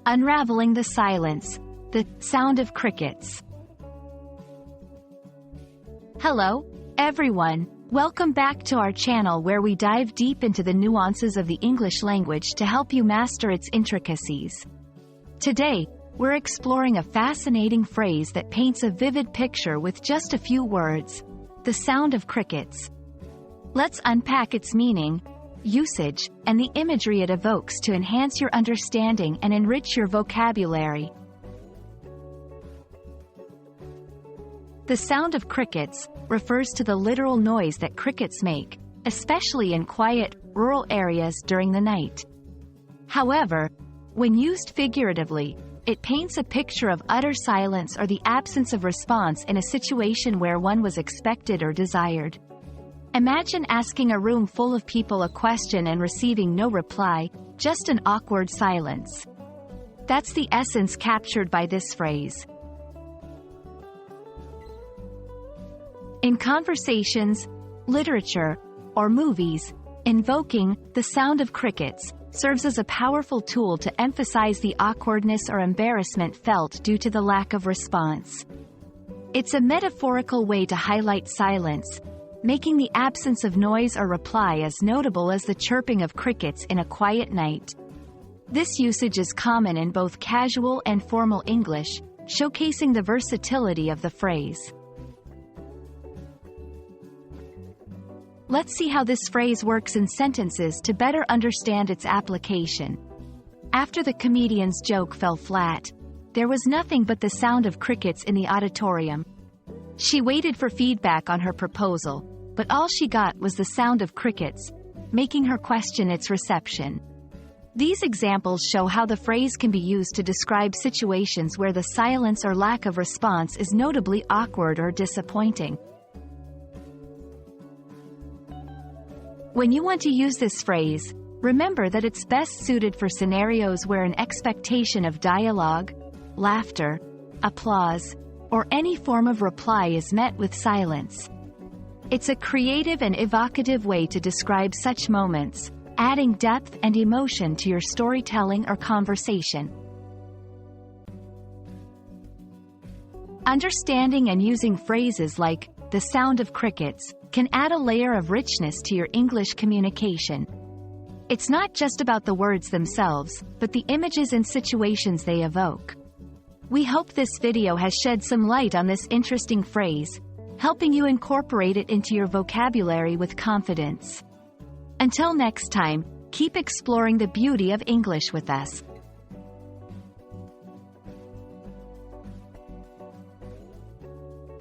Unraveling the silence. The sound of crickets. Hello, everyone. Welcome back to our channel where we dive deep into the nuances of the English language to help you master its intricacies. Today, we're exploring a fascinating phrase that paints a vivid picture with just a few words: the sound of crickets. Let's unpack its meaning, usage, and the imagery it evokes to enhance your understanding and enrich your vocabulary. The sound of crickets refers to the literal noise that crickets make, especially in quiet, rural areas during the night. However, when used figuratively, it paints a picture of utter silence or the absence of response in a situation where one was expected or desired. Imagine asking a room full of people a question and receiving no reply, just an awkward silence. That's the essence captured by this phrase. In conversations, literature, or movies, invoking the sound of crickets serves as a powerful tool to emphasize the awkwardness or embarrassment felt due to the lack of response. It's a metaphorical way to highlight silence, making the absence of noise or reply as notable as the chirping of crickets in a quiet night. This usage is common in both casual and formal English, showcasing the versatility of the phrase. Let's see how this phrase works in sentences to better understand its application. After the comedian's joke fell flat, there was nothing but the sound of crickets in the auditorium. She waited for feedback on her proposal, but all she got was the sound of crickets, making her question its reception. These examples show how the phrase can be used to describe situations where the silence or lack of response is notably awkward or disappointing. When you want to use this phrase, remember that it's best suited for scenarios where an expectation of dialogue, laughter, applause, or any form of reply is met with silence. It's a creative and evocative way to describe such moments, adding depth and emotion to your storytelling or conversation. Understanding and using phrases like the sound of crickets can add a layer of richness to your English communication. It's not just about the words themselves, but the images and situations they evoke. We hope this video has shed some light on this interesting phrase, helping you incorporate it into your vocabulary with confidence. Until next time, keep exploring the beauty of English with us.